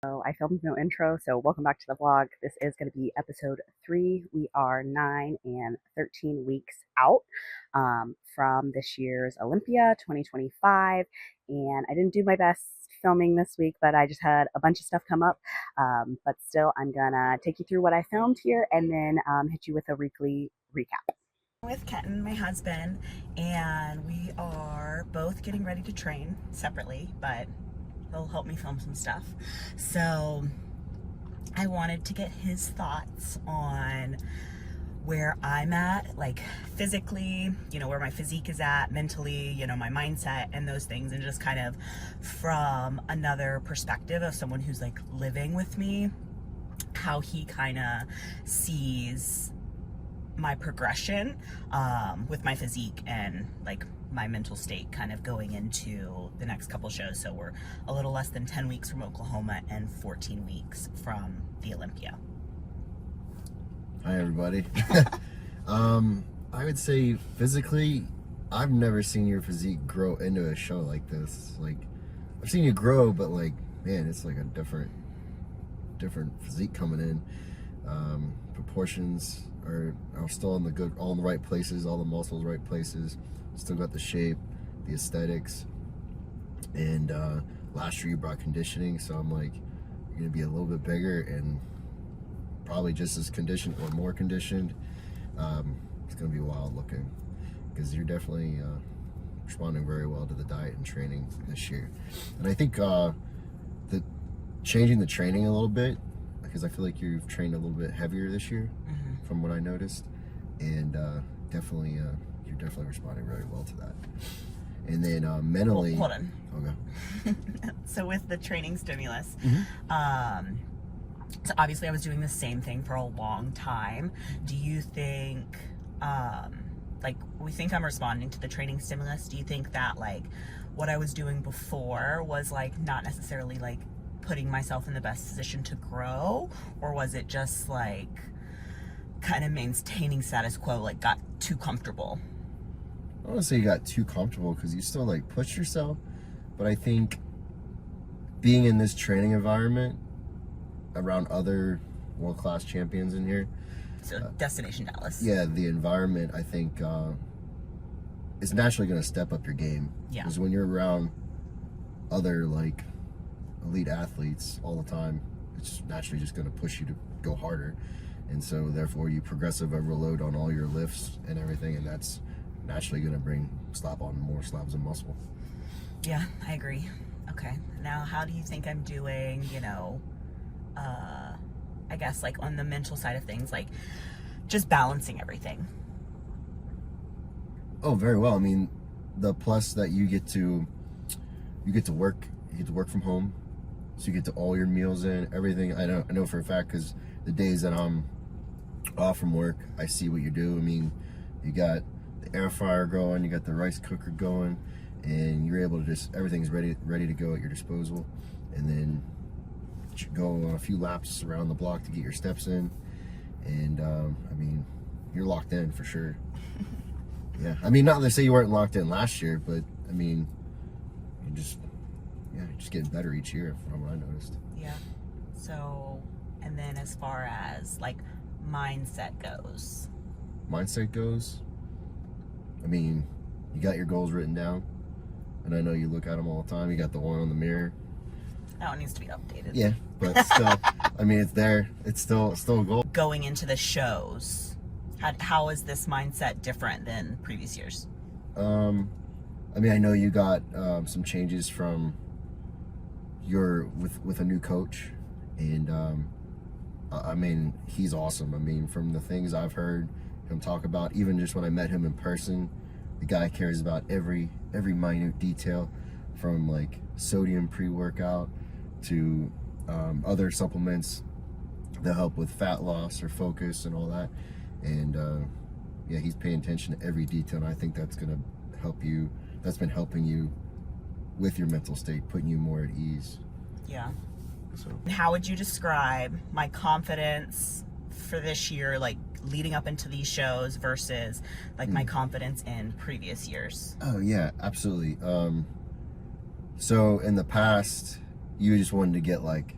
So I filmed no intro, so welcome back to the vlog. This is going to be episode 3. We are 9 and 13 weeks out from this year's Olympia 2025, and I didn't do my best filming this week, but I just had a bunch of stuff come up. But still, I'm gonna take you through what I filmed here and then hit you with a weekly recap. With Kenton, my husband, and we are both getting ready to train separately, but he'll help me film some stuff. So I wanted to get his thoughts on where I'm at, like physically, where my physique is at, mentally, my mindset and those things, and just kind of from another perspective of someone who's like living with me, how he kind of sees my progression with my physique and like my mental state kind of going into the next couple shows. So we're a little less than 10 weeks from Oklahoma and 14 weeks from the Olympia. Hi everybody. I would say physically, I've never seen your physique grow into a show like this. Like, I've seen you grow, but like, man, it's like a different physique coming in. Proportions are still in all in the right places, all the muscles right places. Still got the shape, the aesthetics, and last year you brought conditioning, so I'm like, you're gonna be a little bit bigger and probably just as conditioned or more conditioned. It's gonna be wild looking because you're definitely responding very well to the diet and training this year. And I think changing the training a little bit, because I feel like you've trained a little bit heavier this year, from what I noticed, and definitely you're definitely responding very well to that. And then mentally, hold on. Okay. So with the training stimulus, so obviously I was doing the same thing for a long time. Do you think, like, we think I'm responding to the training stimulus? Do you think that like what I was doing before was like not necessarily like putting myself in the best position to grow, or was it just like kind of maintaining status quo, like got too comfortable? I don't want to say you got too comfortable because you still like push yourself, but I think being in this training environment around other world-class champions in here, so Destination Dallas. Yeah, the environment, I think is naturally going to step up your game. Yeah. Because when you're around other like elite athletes all the time, it's naturally just going to push you to go harder, and so therefore you progressive overload on all your lifts and everything, and that's naturally going to slap on more slabs of muscle. Yeah, I agree. Okay, now how do you think I'm doing, I guess like on the mental side of things, like just balancing everything? Oh, very well. I mean, the plus that you get to work from home, so you get to all your meals in, everything. I know for a fact, because the days that I'm off from work, I see what you do. I mean, you got the air fryer going, you got the rice cooker going, and you're able to just, everything's ready to go at your disposal, and then go on a few laps around the block to get your steps in, and I mean, you're locked in for sure. Yeah, I mean, not to say you weren't locked in last year, but I mean, you're just getting better each year from what I noticed. Yeah. So, and then as far as like mindset goes, I mean, you got your goals written down, and I know you look at them all the time. You got the one on the mirror. that one needs to be updated. Yeah, but still, I mean, it's there. It's still a goal. Going into the shows, how is this mindset different than previous years? I mean, I know you got some changes from with a new coach, and I mean, he's awesome. I mean, from the things I've heard him talk about, even just when I met him in person, the guy cares about every minute detail, from like sodium pre-workout to other supplements that help with fat loss or focus and all that. And yeah, he's paying attention to every detail, and I think that's gonna help you. That's been helping you with your mental state, putting you more at ease. Yeah. So how would you describe my confidence for this year, like leading up into these shows, versus like my confidence in previous years? Oh yeah, absolutely. So in the past, you just wanted to get like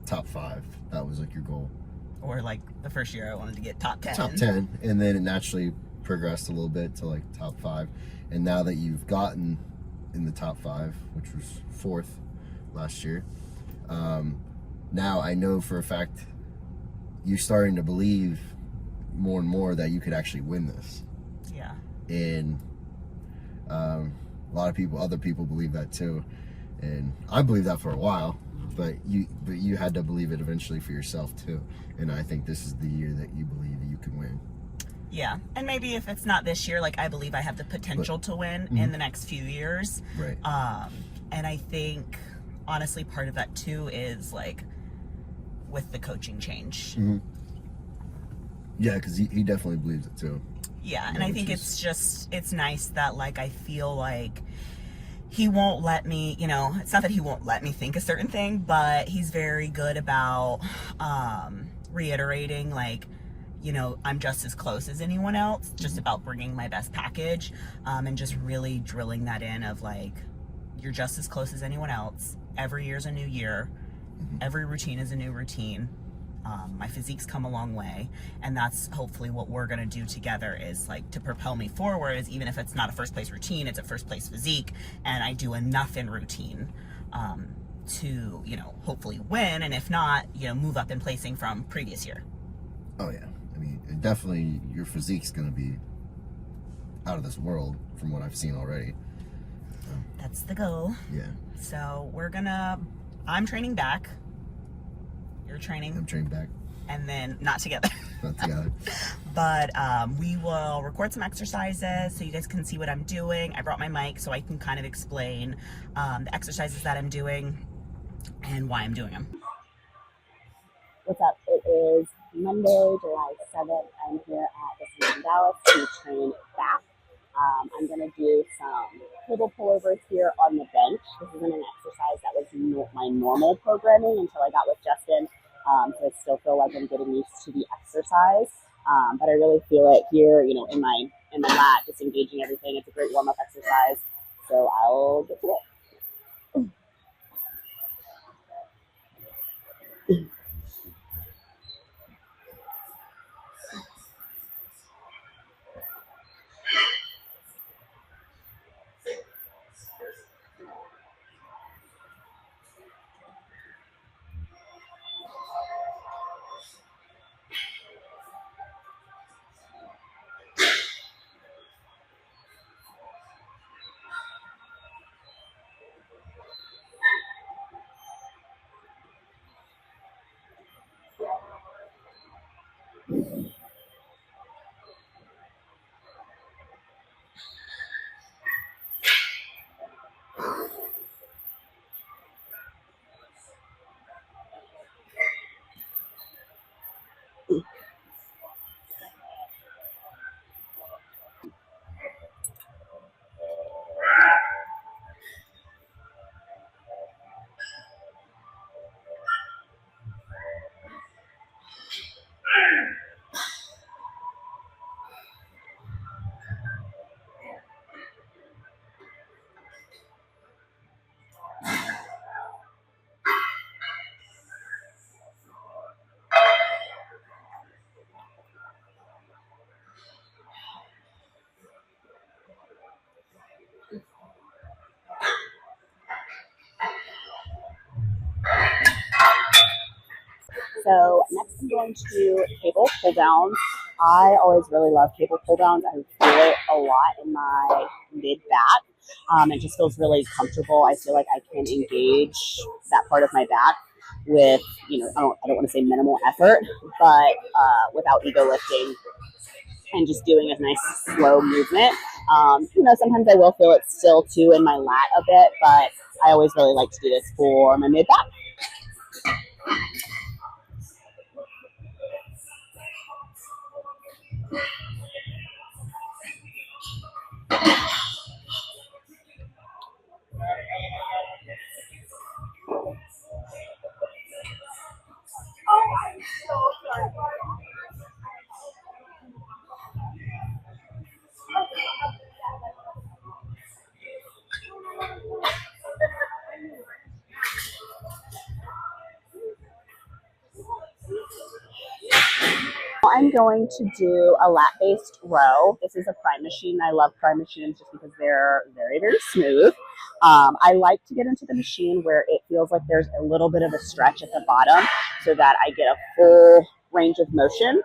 top 5. That was like your goal. Or like the first year I wanted to get top 10. Top 10, and then it naturally progressed a little bit to like top 5. And now that you've gotten in the top 5, which was 4th last year, now I know for a fact you're starting to believe more and more that you could actually win this. Yeah. And a lot of people, other people believe that too, and I believed that for a while. But you had to believe it eventually for yourself too. And I think this is the year that you believe you can win. Yeah, and maybe if it's not this year, like I believe I have the potential to win in the next few years. Right. And I think honestly part of that too is like with the coaching change. Yeah, because he definitely believes it too. Yeah, and I think it's nice that like I feel like he won't let me, you know, it's not that he won't let me think a certain thing, but he's very good about reiterating, like, you know, I'm just as close as anyone else, just about bringing my best package, and just really drilling that in of like, you're just as close as anyone else. Every year's a new year. Every routine is a new routine. My physique's come a long way, and that's hopefully what we're gonna do together is like to propel me forward, is even if it's not a first place routine, it's a first place physique, and I do enough in routine to, you know, hopefully win, and if not, you know, move up in placing from previous year. Oh yeah, I mean, definitely your physique's gonna be out of this world from what I've seen already. That's the goal. Yeah. So I'm training back. You're training. I'm training back. And then not together. Not together. But we will record some exercises so you guys can see what I'm doing. I brought my mic so I can kind of explain the exercises that I'm doing and why I'm doing them. What's up? It is Monday, July 7th. I'm here at the center in Dallas to train back. I'm going to do some cable pullovers here on the bench. This isn't an exercise that was my normal programming until I got with Justin. So I still feel like I'm getting used to the exercise. But I really feel it here, you know, in my lat, just engaging everything. It's a great warm-up exercise. So I'll get to it. So next I'm going to do cable pull downs. I always really love cable pull downs. I feel it a lot in my mid back. It just feels really comfortable. I feel like I can engage that part of my back with, you know, I don't want to say minimal effort, but without ego lifting and just doing a nice slow movement. You know, sometimes I will feel it still too in my lat a bit, but I always really like to do this for my mid back. I'm going to do a lat-based row. This is a prime machine. I love prime machines just because they're very, very smooth. I like to get into the machine where it feels like there's a little bit of a stretch at the bottom so that I get a full range of motion.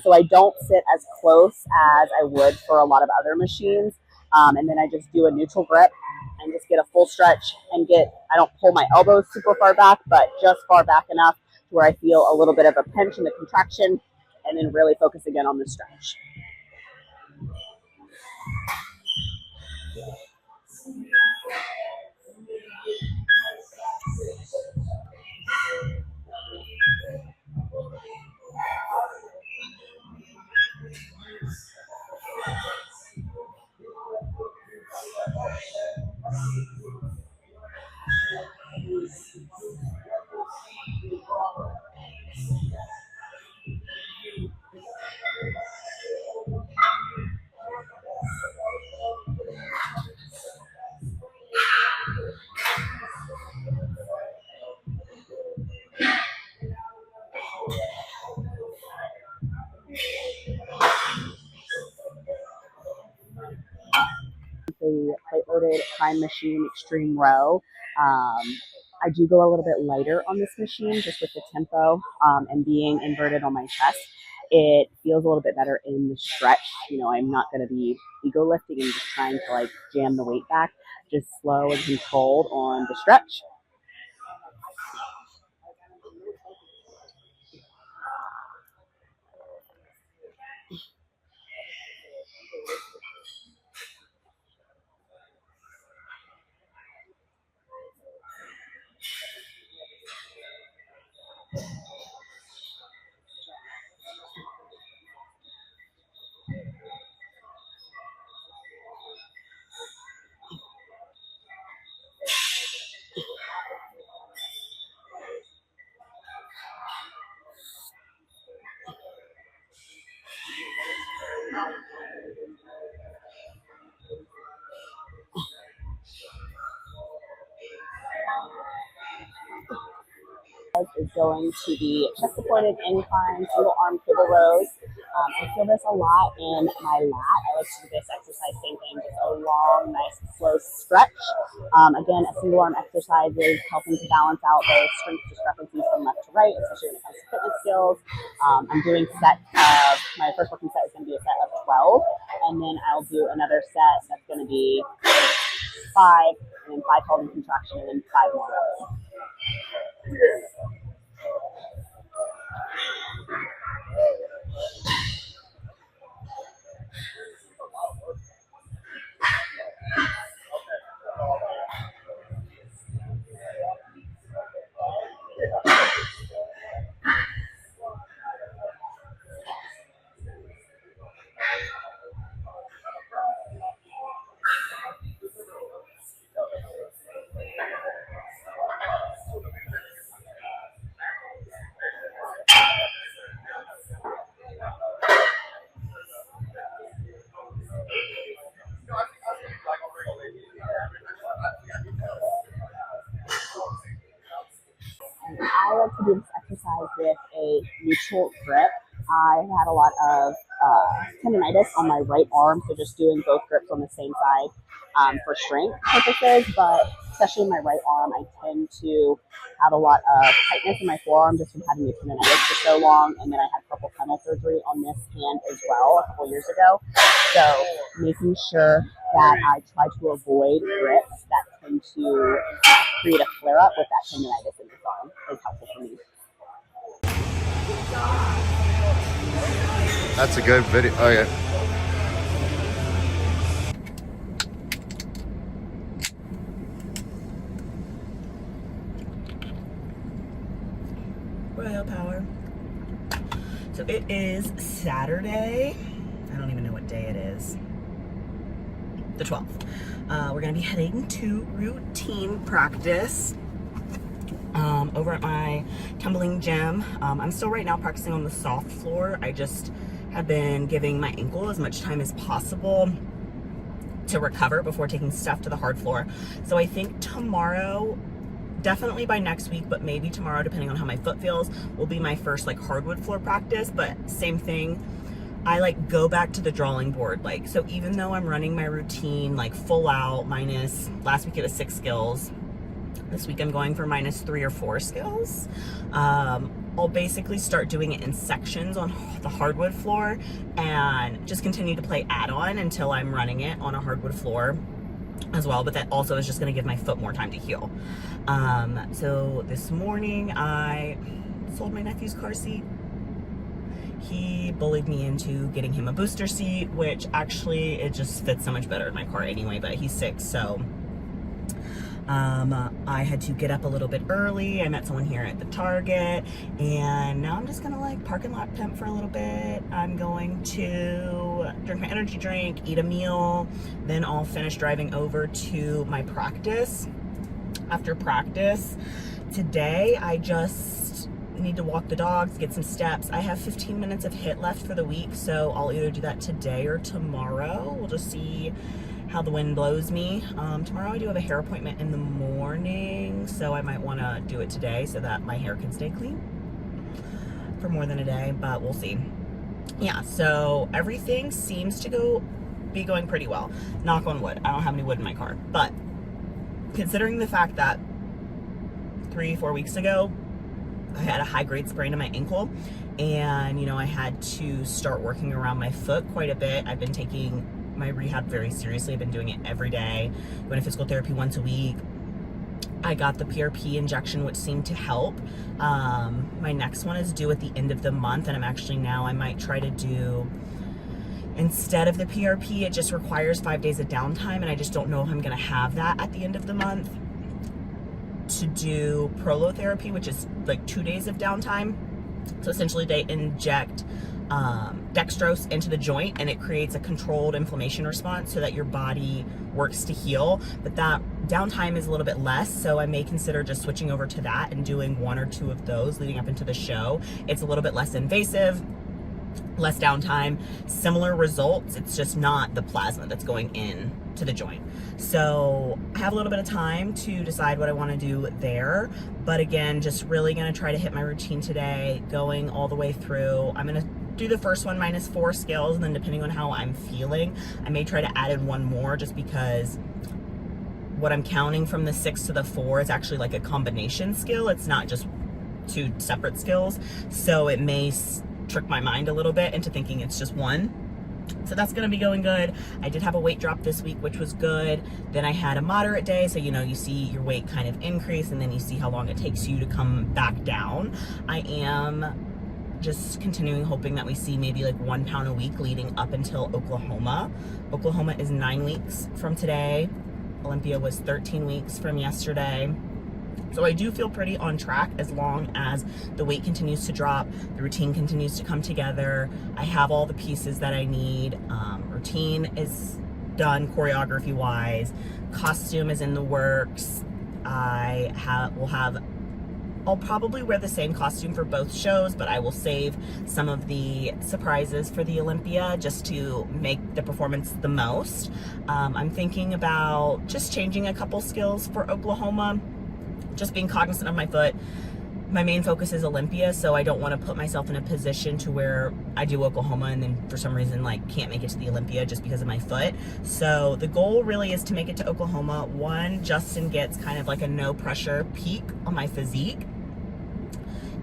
So I don't sit as close as I would for a lot of other machines. And then I just do a neutral grip and just get a full stretch and I don't pull my elbows super far back, but just far back enough to where I feel a little bit of a pinch and a contraction, and then really focus again on the stretch. The plate-loaded prime machine extreme row. I do go a little bit lighter on this machine just with the tempo and being inverted on my chest. It feels a little bit better in the stretch. You know, I'm not going to be ego lifting and just trying to like jam the weight back, just slow and controlled on the stretch. Is going to the chest supported incline single arm cable rows. I feel this a lot in my lat. I like to do this exercise, same thing, just a long, nice, slow stretch. Again, a single arm exercise is helping to balance out those strength discrepancies from left to right, especially when it comes to fitness skills. I'm doing my first working set is going to be a set of 12, and then I'll do another set that's going to be 5, and then 5 holding contraction, and then 5 more rows. I like to do this exercise with a neutral grip. I had a lot of tendonitis on my right arm, so just doing both grips on the same side for strength purposes, but especially in my right arm, I tend to have a lot of tightness in my forearm just from having the tendonitis for so long, and then I had carpal tunnel surgery on this hand as well a couple years ago. So making sure that I try to avoid grips that tend to create a flare-up with that tendonitis in this arm is helpful for me. That's a good video. Oh, yeah. Royal power. So it is Saturday. I don't even know what day it is. The 12th. We're going to be heading to routine practice over at my tumbling gym. I'm still right now practicing on the soft floor. I just have been giving my ankle as much time as possible to recover before taking stuff to the hard floor. So I think tomorrow definitely by next week, but maybe tomorrow, depending on how my foot feels, will be my first like hardwood floor practice. But same thing, I like go back to the drawing board. Like, so even though I'm running my routine like full out, minus last week it was 6 skills, this week I'm going for minus 3 or 4 skills. I'll basically start doing it in sections on the hardwood floor and just continue to play add-on until I'm running it on a hardwood floor as well. But that also is just going to give my foot more time to heal. So this morning I sold my nephew's car seat. He bullied me into getting him a booster seat, which actually it just fits so much better in my car anyway, but he's 6, so I had to get up a little bit early. I met someone here at the Target, and now I'm just gonna like parking lot pimp for a little bit. I'm going to drink my energy drink, eat a meal, then I'll finish driving over to my practice. After practice today, I just need to walk the dogs, get some steps. I have 15 minutes of HIIT left for the week, so I'll either do that today or tomorrow. We'll just see how the wind blows me. Tomorrow I do have a hair appointment in the morning, so I might want to do it today so that my hair can stay clean for more than a day, but we'll see. Yeah, so everything seems to be going pretty well. Knock on wood. I don't have any wood in my car, but considering the fact that 3-4 weeks ago I had a high-grade sprain in my ankle, and I had to start working around my foot quite a bit. I've been taking my rehab very seriously. I've been doing it every day, going to physical therapy once a week. I got the PRP injection, which seemed to help. My next one is due at the end of the month, and I might try to do, instead of the PRP, it just requires 5 days of downtime, and I just don't know if I'm going to have that at the end of the month, to do prolotherapy, which is like 2 days of downtime. So essentially they inject dextrose into the joint, and it creates a controlled inflammation response so that your body works to heal. But that downtime is a little bit less, so I may consider just switching over to that and doing 1 or 2 of those leading up into the show. It's a little bit less invasive, less downtime, similar results. It's just not the plasma that's going in to the joint. So I have a little bit of time to decide what I want to do there. But again, just really going to try to hit my routine today, going all the way through. I'm going to do the first one minus 4 skills, and then depending on how I'm feeling, I may try to add in 1 more, just because what I'm counting from the 6 to the 4 is actually like a combination skill. It's not just 2 separate skills. So it may trick my mind a little bit into thinking it's just 1. So that's going to be going good. I did have a weight drop this week, which was good. Then I had a moderate day. So, you see your weight kind of increase, and then you see how long it takes you to come back down. I am just continuing hoping that we see maybe like 1 pound a week leading up until Oklahoma. Oklahoma is 9 weeks from today. Olympia was 13 weeks from yesterday. So I do feel pretty on track as long as the weight continues to drop, the routine continues to come together. I have all the pieces that I need. Routine is done choreography wise. Costume is in the works. I'll probably wear the same costume for both shows, but I will save some of the surprises for the Olympia just to make the performance the most. I'm thinking about just changing a couple skills for Oklahoma, just being cognizant of my foot. My main focus is Olympia, so I don't want to put myself in a position to where I do Oklahoma and then for some reason can't make it to the Olympia just because of my foot. So the goal really is to make it to Oklahoma. 1, Justin gets kind of like a no pressure peak on my physique,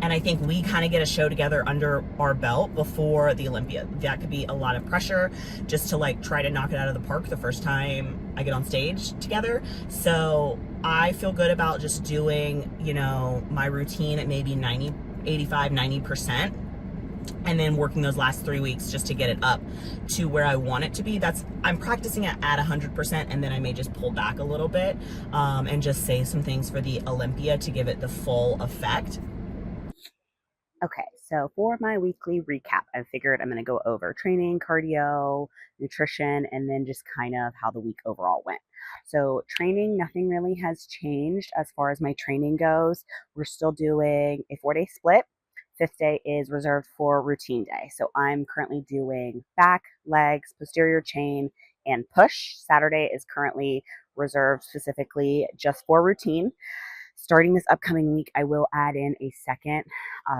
and I think we kind of get a show together under our belt before the Olympia. That could be a lot of pressure just to try to knock it out of the park the first time I get on stage together. So I feel good about just doing, my routine at maybe 90%, and then working those last 3 weeks just to get it up to where I want it to be. I'm practicing at 100%, and then I may just pull back a little bit and just say some things for the Olympia to give it the full effect. Okay, so for my weekly recap, I figured I'm going to go over training, cardio, nutrition, and then just kind of how the week overall went. So training, nothing really has changed as far as my training goes. We're still doing a 4-day split. 5th day is reserved for routine day. So I'm currently doing back, legs, posterior chain, and push. Saturday is currently reserved specifically just for routine. Starting this upcoming week, I will add in a second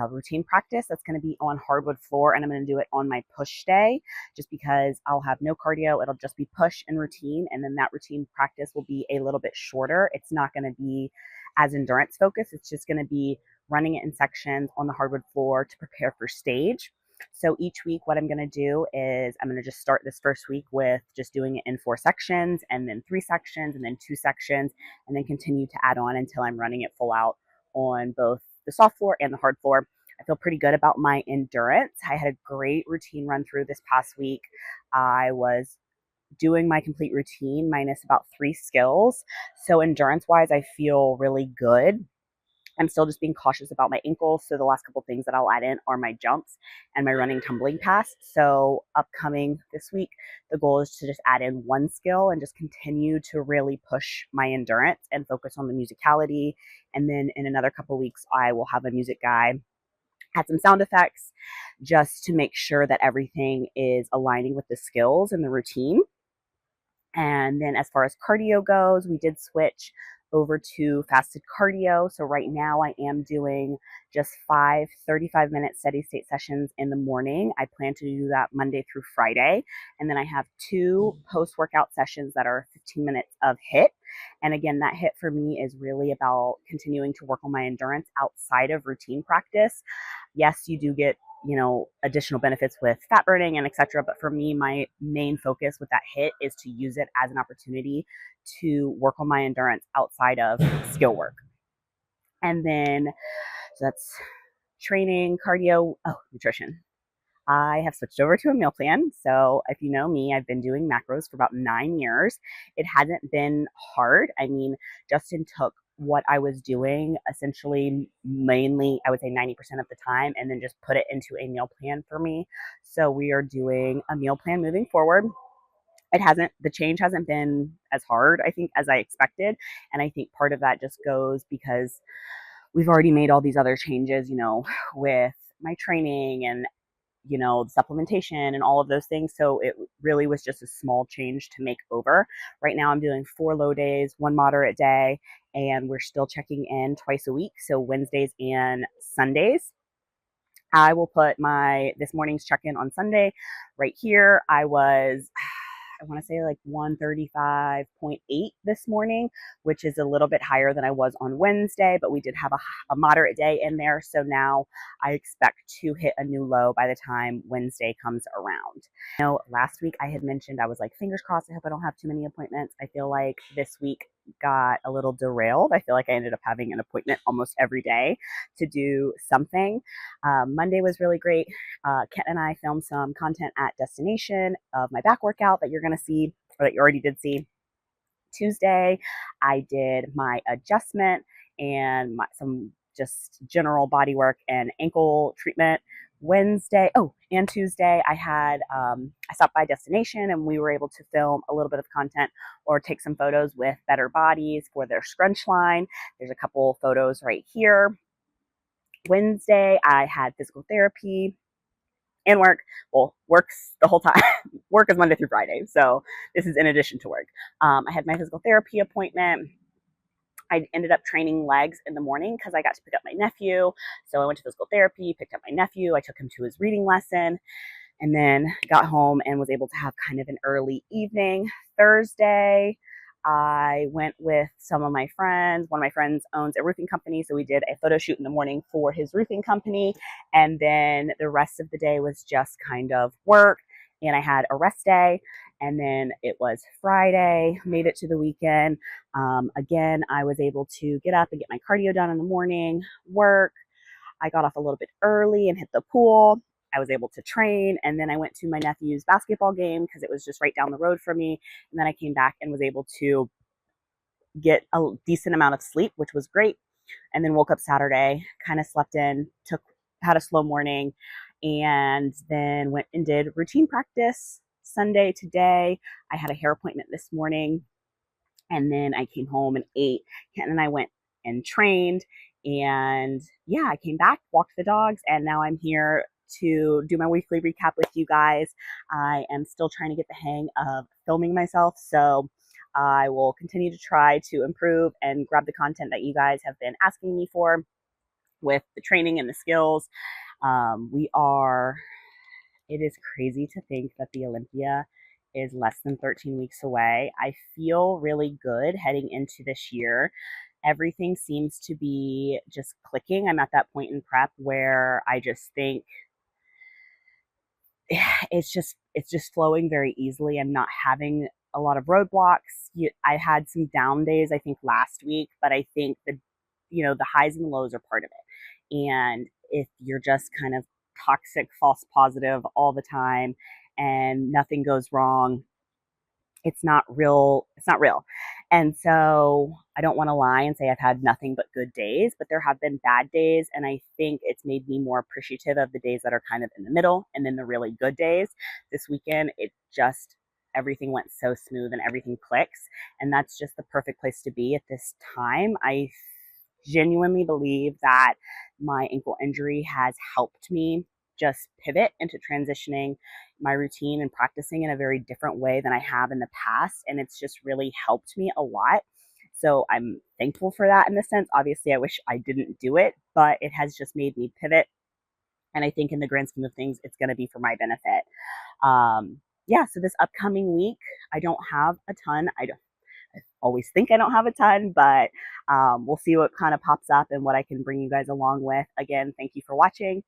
routine practice that's going to be on hardwood floor, and I'm going to do it on my push day just because I'll have no cardio. It'll just be push and routine, and then that routine practice will be a little bit shorter. It's not going to be as endurance focused. It's just going to be running it in sections on the hardwood floor to prepare for stage. So each week, what I'm going to do is I'm going to just start this first week with just doing it in 4 sections, and then 3 sections, and then 2 sections, and then continue to add on until I'm running it full out on both the soft floor and the hard floor. I feel pretty good about my endurance. I had a great routine run through this past week. I was doing my complete routine minus about 3 skills. So endurance wise, I feel really good. I'm still just being cautious about my ankles. So the last couple things that I'll add in are my jumps and my running tumbling pass. So upcoming this week, the goal is to just add in 1 skill and just continue to really push my endurance and focus on the musicality. And then in another couple weeks, I will have a music guy, add some sound effects just to make sure that everything is aligning with the skills and the routine. And then as far as cardio goes, we did switch over to fasted cardio. So right now I am doing just 5 35-minute steady state sessions in the morning. I plan to do that Monday through Friday. And then I have 2 post-workout sessions that are 15 minutes of HIIT. And again, that HIIT for me is really about continuing to work on my endurance outside of routine practice. Yes, you do get additional benefits with fat burning and etc. But for me, my main focus with that HIIT is to use it as an opportunity to work on my endurance outside of skill work. And then, so that's training, cardio, nutrition. I have switched over to a meal plan. So if you know me, I've been doing macros for about 9 years. It hasn't been hard. I mean, Justin took what I was doing essentially mainly, I would say 90% of the time, and then just put it into a meal plan for me. So we are doing a meal plan moving forward. The change hasn't been as hard, I think, as I expected. And I think part of that just goes because we've already made all these other changes, with my training and supplementation and all of those things. So it really was just a small change to make over. Right now I'm doing 4 low days, 1 moderate day, and we're still checking in twice a week. So Wednesdays and Sundays. I will put this morning's check-in on Sunday right here. I want to say like 135.8 this morning, which is a little bit higher than I was on Wednesday, but we did have a moderate day in there. So now I expect to hit a new low by the time Wednesday comes around. Last week I had mentioned I was like, fingers crossed, I hope I don't have too many appointments. I feel like this week got a little derailed. I feel like I ended up having an appointment almost every day to do something. Monday was really great. Kenton and I filmed some content at Destination of my back workout that you're going to see, or that you already did see. Tuesday, I did my adjustment and some just general body work and ankle treatment. Wednesday, and Tuesday, I stopped by Destination and we were able to film a little bit of content or take some photos with Better Bodies for their scrunch line. There's a couple photos right here. Wednesday, I had physical therapy and work. Well, works the whole time. Work is Monday through Friday. So this is in addition to work. I had my physical therapy appointment. I ended up training legs in the morning because I got to pick up my nephew. So I went to physical therapy, picked up my nephew. I took him to his reading lesson and then got home and was able to have kind of an early evening. Thursday, I went with some of my friends. One of my friends owns a roofing company, so we did a photo shoot in the morning for his roofing company. And then the rest of the day was just kind of work. And I had a rest day. And then it was Friday, made it to the weekend. Again, I was able to get up and get my cardio done in the morning, work. I got off a little bit early and hit the pool. I was able to train, and then I went to my nephew's basketball game because it was just right down the road from me. And then I came back and was able to get a decent amount of sleep, which was great. And then woke up Saturday, kind of slept in, had a slow morning, and then went and did routine practice. Sunday today, I had a hair appointment this morning, and then I came home and ate. And then I went and trained, and yeah, I came back, walked the dogs, and now I'm here to do my weekly recap with you guys. I am still trying to get the hang of filming myself, so I will continue to try to improve and grab the content that you guys have been asking me for with the training and the skills. We are, it is crazy to think that the Olympia is less than 13 weeks away. I feel really good heading into this year. Everything seems to be just clicking. I'm at that point in prep where I just think it's just flowing very easily. I'm not having a lot of roadblocks. I had some down days, I think, last week, but I think the highs and lows are part of it. And if you're just kind of toxic, false positive all the time and nothing goes wrong, it's not real. It's not real. And so I don't want to lie and say I've had nothing but good days, but there have been bad days. And I think it's made me more appreciative of the days that are kind of in the middle and then the really good days. This weekend, everything went so smooth and everything clicks. And that's just the perfect place to be at this time. I genuinely believe that my ankle injury has helped me just pivot into transitioning my routine and practicing in a very different way than I have in the past. And it's just really helped me a lot. So I'm thankful for that in the sense. Obviously, I wish I didn't do it, but it has just made me pivot. And I think in the grand scheme of things, it's going to be for my benefit. Yeah, so this upcoming week, I don't have a ton. I always think I don't have a ton, but we'll see what kind of pops up and what I can bring you guys along with. Again, thank you for watching.